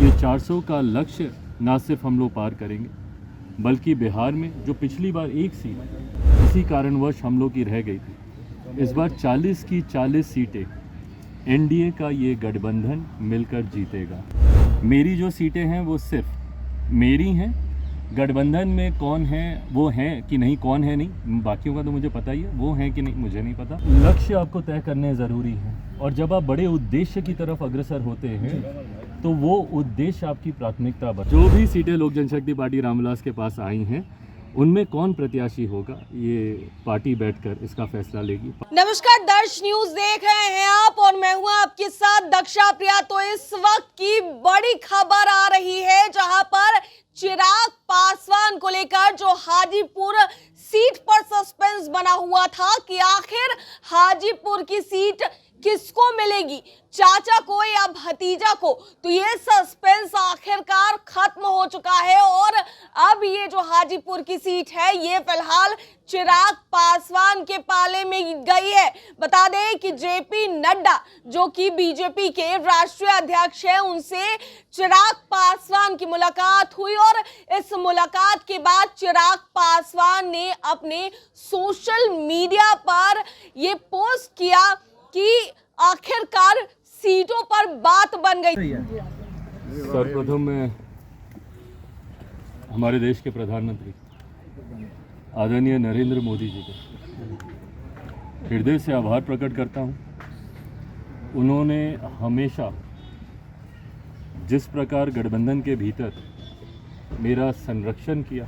ये 400 का लक्ष्य ना सिर्फ हम लोग पार करेंगे, बल्कि बिहार में जो पिछली बार एक सीट किसी कारणवश हम लोग की रह गई थी, इस बार 40 की 40 सीटें एनडीए का ये गठबंधन मिलकर जीतेगा। मेरी जो सीटें हैं वो सिर्फ मेरी हैं। गठबंधन में कौन है वो हैं कि नहीं, कौन है नहीं, बाकियों का तो मुझे पता ही है, वो हैं कि नहीं मुझे नहीं पता। लक्ष्य आपको तय करने ज़रूरी है, और जब आप बड़े उद्देश्य की तरफ अग्रसर होते हैं तो वो उद्देश्य आपकी प्राथमिकता बन। जो भी सीटें लोक जनशक्ति पार्टी रामविलास के पास आई हैं, उनमें कौन प्रत्याशी होगा ये पार्टी बैठकर इसका फैसला लेगी। नमस्कार, दर्श न्यूज देख रहे हैं आप और मैं हूं आपके साथ दक्षा प्रिया। तो इस वक्त की बड़ी खबर आ रही है, जहां पर चिराग पासवान को लेकर जो हाजीपुर सीट पर सस्पेंस बना हुआ था कि आखिर हाजीपुर की सीट किसको मिलेगी, चाचा को या भतीजा को, तो ये सस्पेंस आखिरकार खत्म हो चुका है। और अब ये जो हाजीपुर की सीट है ये फिलहाल चिराग पासवान के पाले में गई है। बता दें कि जेपी नड्डा जो कि बीजेपी के राष्ट्रीय अध्यक्ष हैं, उनसे चिराग पासवान की मुलाकात हुई और इस मुलाकात के बाद चिराग पासवान ने अपने सोशल मीडिया पर ये पोस्ट किया कि आखिरकार सीटों पर बात बन गई। सर्वप्रथम मैं हमारे देश के प्रधानमंत्री आदरणीय नरेंद्र मोदी जी का हृदय से आभार प्रकट करता हूं। उन्होंने हमेशा जिस प्रकार गठबंधन के भीतर मेरा संरक्षण किया,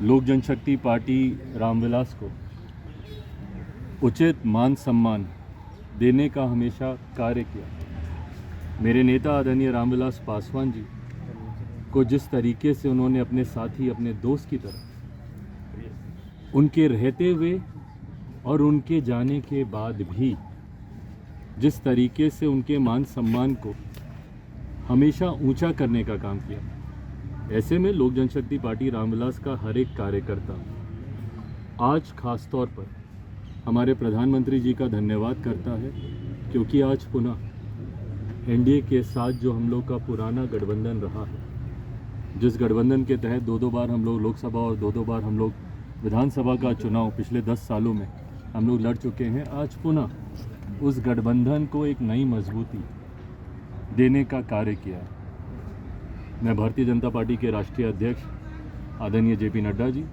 लोक जनशक्ति पार्टी रामविलास को उचित मान सम्मान देने का हमेशा कार्य किया। मेरे नेता आदरणीय रामविलास पासवान जी को जिस तरीके से उन्होंने अपने साथी, अपने दोस्त की तरह उनके रहते हुए और उनके जाने के बाद भी जिस तरीके से उनके मान सम्मान को हमेशा ऊंचा करने का काम किया, ऐसे में लोक जनशक्ति पार्टी रामविलास का हर एक कार्यकर्ता आज खास तौर पर हमारे प्रधानमंत्री जी का धन्यवाद करता है, क्योंकि आज पुनः एनडीए के साथ जो हम लोग का पुराना गठबंधन रहा है, जिस गठबंधन के तहत दो बार हम लोग लोकसभा और दो बार हम लोग विधानसभा का चुनाव पिछले 10 सालों में हम लोग लड़ चुके हैं, आज पुनः उस गठबंधन को एक नई मजबूती देने का कार्य किया है। मैं भारतीय जनता पार्टी के राष्ट्रीय अध्यक्ष आदरणीय जेपी नड्डा जी,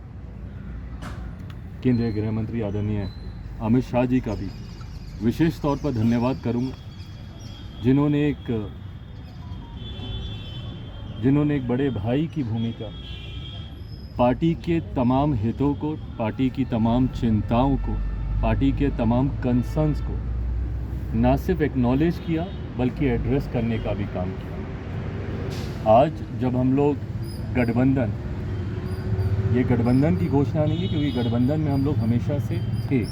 केंद्रीय गृह मंत्री आदरणीय अमित शाह जी का भी विशेष तौर पर धन्यवाद करूंगा, जिन्होंने एक बड़े भाई की भूमिका पार्टी के तमाम हितों को, पार्टी की तमाम चिंताओं को, पार्टी के तमाम कंसर्न्स को ना सिर्फ एक्नॉलेज किया बल्कि एड्रेस करने का भी काम किया। आज जब हम लोग गठबंधन, ये गठबंधन की घोषणा नहीं है क्योंकि गठबंधन में हम लोग हमेशा से थे,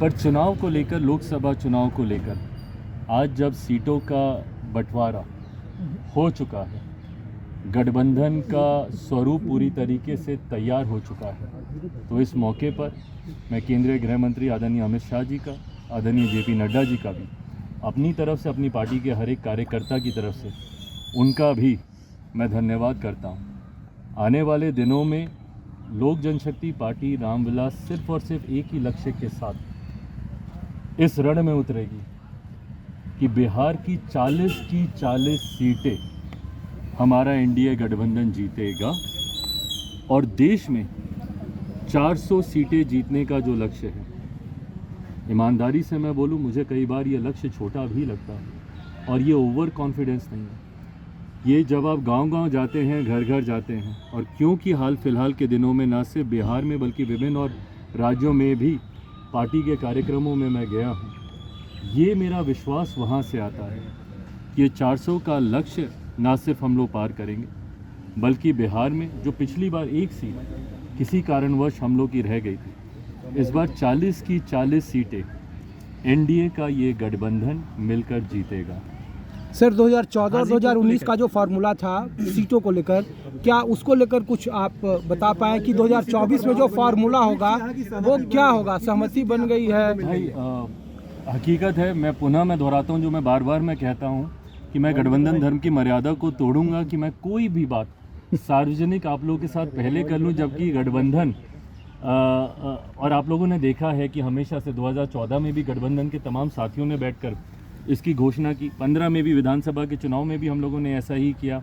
पर चुनाव को लेकर, लोकसभा चुनाव को लेकर आज जब सीटों का बंटवारा हो चुका है, गठबंधन का स्वरूप पूरी तरीके से तैयार हो चुका है, तो इस मौके पर मैं केंद्रीय गृह मंत्री आदरणीय अमित शाह जी का, आदरणीय जेपी नड्डा जी का भी अपनी तरफ से, अपनी पार्टी के हर एक कार्यकर्ता की तरफ से उनका भी मैं धन्यवाद करता हूँ। आने वाले दिनों में लोक जनशक्ति पार्टी रामविलास सिर्फ और सिर्फ एक ही लक्ष्य के साथ इस रण में उतरेगी कि बिहार की 40 की 40 सीटें हमारा एनडीए गठबंधन जीतेगा, और देश में 400 सीटें जीतने का जो लक्ष्य है, ईमानदारी से मैं बोलूं, मुझे कई बार ये लक्ष्य छोटा भी लगता है, और ये ओवर कॉन्फिडेंस नहीं है। ये जब आप गांव-गांव जाते हैं, घर घर जाते हैं, और क्योंकि हाल फिलहाल के दिनों में ना सिर्फ बिहार में बल्कि विभिन्न और राज्यों में भी पार्टी के कार्यक्रमों में मैं गया हूँ, ये मेरा विश्वास वहाँ से आता है कि ये 400 का लक्ष्य ना सिर्फ हम लोग पार करेंगे, बल्कि बिहार में जो पिछली बार एक सीट किसी कारणवश हम लोग की रह गई थी, इस बार 40 की 40 सीटें एनडीए का ये गठबंधन मिलकर जीतेगा। सर 2014 और 2019 का जो फार्मूला था सीटों को लेकर, क्या उसको लेकर कुछ आप बता पाए कि 2024 में जो फार्मूला होगा वो क्या होगा? सहमति बन गई है? भाई हकीकत है, मैं दोहराता हूँ जो मैं बार बार मैं कहता हूँ कि मैं गठबंधन धर्म की मर्यादा को तोड़ूंगा, कि मैं कोई भी बात सार्वजनिक आप लोगों के साथ पहले कर लूं, जबकि गठबंधन और आप लोगों ने देखा है कि हमेशा से 2014 में भी गठबंधन के तमाम साथियों ने बैठकर इसकी घोषणा की, 15 में भी विधानसभा के चुनाव में भी हम लोगों ने ऐसा ही किया,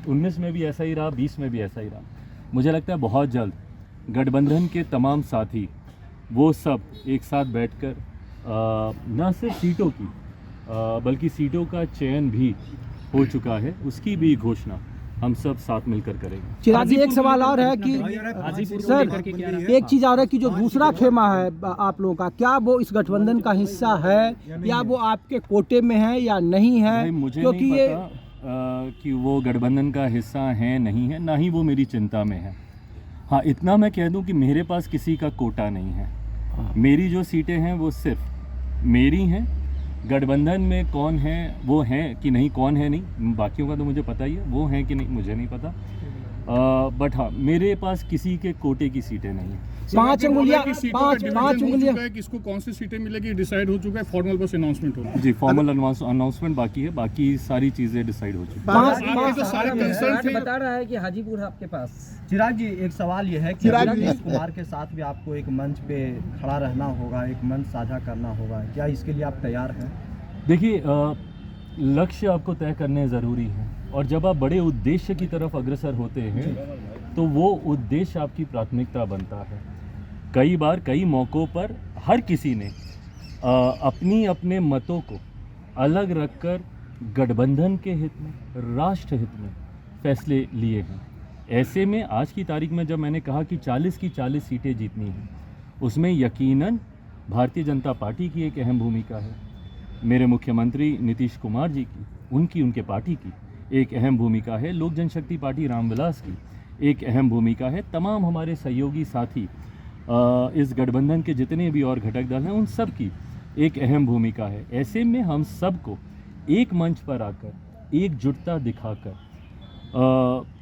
19 में भी ऐसा ही रहा, 20 में भी ऐसा ही रहा। मुझे लगता है बहुत जल्द गठबंधन के तमाम साथी वो सब एक साथ बैठकर न सिर्फ सीटों की बल्कि सीटों का चयन भी हो चुका है, उसकी भी घोषणा हम सब साथ मिलकर करेंगे। चिराग जी, एक सवाल और है कि सर एक चीज़ और है कि जो दूसरा खेमा है आप लोगों का, क्या वो इस गठबंधन का हिस्सा है या वो आपके कोटे में है या नहीं है? मुझे नहीं पता कि वो गठबंधन का हिस्सा है नहीं है, ना ही वो मेरी चिंता में है। हाँ, इतना मैं कह दूं कि मेरे पास किसी का कोटा नहीं है। मेरी जो सीटें हैं वो सिर्फ मेरी हैं। गठबंधन में कौन है वो हैं कि नहीं, कौन है नहीं, बाकियों का तो मुझे पता ही है, वो हैं कि नहीं मुझे नहीं पता। बट हाँ, मेरे पास किसी के कोटे की सीटें नहीं हैं। 5 उंगलियां किसको कौन सी सीटें मिलेगी डिसाइड हो चुका है, फॉर्मल बस अनाउंसमेंट होगा। जी, फॉर्मल अनाउंसमेंट बाकी है, बाकी सारी चीज़ें डिसाइड हो चुकी हैं। बता रहा है कि हाजीपुर आपके पास। चिराग जी, एक सवाल ये है कि नीतीश कुमार के साथ भी आपको एक मंच पे खड़ा रहना होगा, एक मंच साझा करना होगा, क्या इसके लिए आप तैयार हैं? देखिए, लक्ष्य आपको तय करने ज़रूरी है, और जब आप बड़े उद्देश्य की तरफ अग्रसर होते हैं तो वो उद्देश्य आपकी प्राथमिकता बनता है। कई बार कई मौक़ों पर हर किसी ने अपनी अपने मतों को अलग रखकर गठबंधन के हित में, राष्ट्र हित में फैसले लिए हैं। ऐसे में आज की तारीख में जब मैंने कहा कि 40 की 40 सीटें जीतनी हैं, उसमें यकीनन भारतीय जनता पार्टी की एक अहम भूमिका है, मेरे मुख्यमंत्री नीतीश कुमार जी की, उनके पार्टी की एक अहम भूमिका है, लोक जनशक्ति पार्टी रामविलास की एक अहम भूमिका है, तमाम हमारे सहयोगी साथी इस गठबंधन के जितने भी और घटक दल हैं उन सब की एक अहम भूमिका है। ऐसे में हम सबको एक मंच पर आकर एकजुटता दिखाकर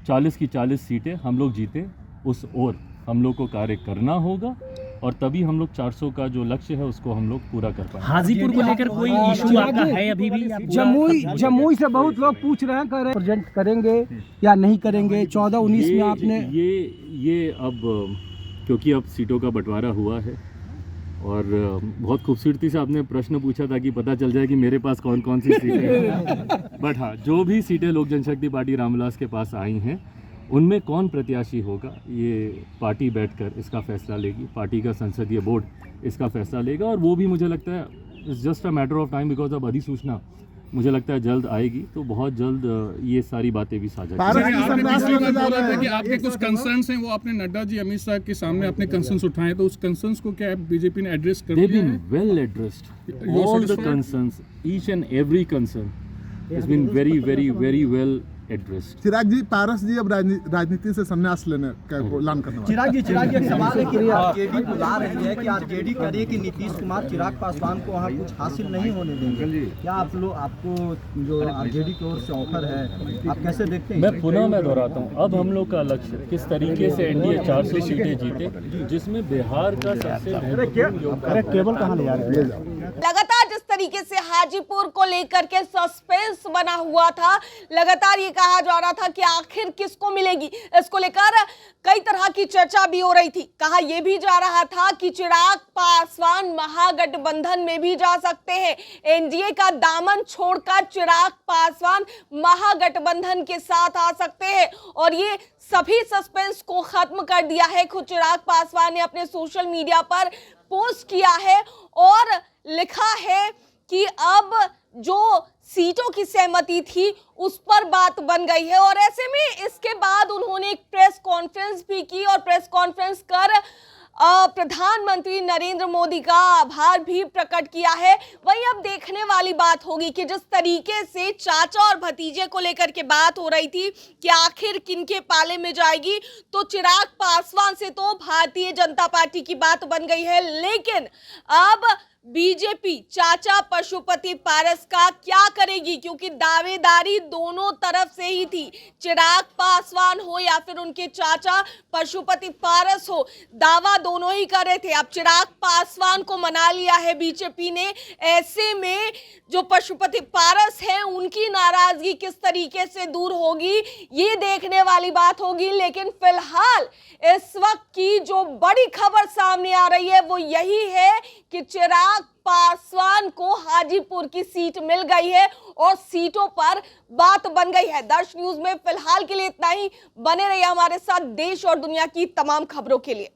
40 की 40 सीटें हम लोग जीते, उस ओर हम लोग को कार्य करना होगा, और तभी हम लोग 400 का जो लक्ष्य है उसको हम लोग पूरा कर पाएंगे। हाजीपुर को लेकर कोई इशू आपका है अभी भी? जमुई से बहुत लोग पूछ रहे हैं, प्रेजेंट करेंगे या नहीं करेंगे? 14-19 में आपने ये अब क्योंकि अब सीटों का बंटवारा हुआ है, और बहुत खूबसूरती से आपने प्रश्न पूछा ताकि पता चल जाए कि मेरे पास कौन कौन सी सीटें हैं। बट हाँ, जो भी सीटें लोक जनशक्ति पार्टी रामविलास के पास आई हैं उनमें कौन प्रत्याशी होगा ये पार्टी बैठकर इसका फैसला लेगी, पार्टी का संसदीय बोर्ड इसका फैसला लेगा, और वो भी मुझे लगता है it's just a matter of time, because अब अधिसूचना मुझे लगता है जल्द आएगी, तो बहुत जल्द ये सारी बातें भी साझा की। आपके कुछ कंसर्न्स हैं, वो आपने नड्डा जी, अमित शाह के सामने अपने कंसर्न्स उठाए, तो उस कंसर्न्स को क्या बीजेपी ने एड्रेस कर दिया है? Well addressed, all the concerns, each and every concern has been very very very well addressed. Chirag ji, Paras ji अब राजनीति से संन्यास लेने का ऐलान करने वाले। चिराग जी, एक सवाल है कि आरजेडी बुला रही है कि आरजेडी करे कि नीतीश कुमार चिराग पासवान को वहाँ कुछ हासिल नहीं होने देंगे, क्या आपको जो आरजेडी की ओर से ऑफर है आप कैसे देखते हैं? मैं दोहराता हूँ, अब हम लोग का लक्ष्य किस तरीके से एनडीए 400 सीटें जीते, जिसमें बिहार का सबसे केबल कहाँ ले जा रहे हैं? लगातार जिस तरीके से हाजीपुर को लेकर के सस्पेंस बना हुआ था, लगातार ये कहा जा रहा था कि आखिर किसको मिलेगी, इसको लेकर कई तरह की चर्चा भी हो रही थी। कहा यह भी जा रहा था कि चिराग पासवान महागठबंधन में भी जा सकते हैं, एनडीए का दामन छोड़कर चिराग पासवान महागठबंधन के साथ आ सकते हैं, और ये सभी सस्पेंस को खत्म कर दिया है। खुद चिराग पासवान ने अपने सोशल मीडिया पर पोस्ट किया है और लिखा है कि अब जो सीटों की सहमति थी उस पर बात बन गई है, और ऐसे में इसके बाद उन्होंने एक प्रेस कॉन्फ्रेंस भी की और प्रेस कॉन्फ्रेंस कर प्रधानमंत्री नरेंद्र मोदी का आभार भी प्रकट किया है। वहीं अब देखने वाली बात होगी कि जिस तरीके से चाचा और भतीजे को लेकर के बात हो रही थी कि आखिर किनके पाले में जाएगी, तो चिराग पासवान से तो भारतीय जनता पार्टी की बात बन गई है, लेकिन अब बीजेपी चाचा पशुपति पारस का क्या करेगी, क्योंकि दावेदारी दोनों तरफ से ही थी। चिराग पासवान हो या फिर उनके चाचा पशुपति पारस हो, दावा दोनों ही कर रहे थे। अब चिराग पासवान को मना लिया है बीजेपी ने। ऐसे में जो पशुपति पारस हैं उनकी नाराजगी किस तरीके से दूर होगी ये देखने वाली बात होगी। लेकिन फिलहाल इस वक्त की जो बड़ी खबर सामने आ रही है वो यही है कि चिराग पासवान को हाजीपुर की सीट मिल गई है और सीटों पर बात बन गई है। दर्श न्यूज में फिलहाल के लिए इतना ही। बने रहिए हमारे साथ देश और दुनिया की तमाम खबरों के लिए।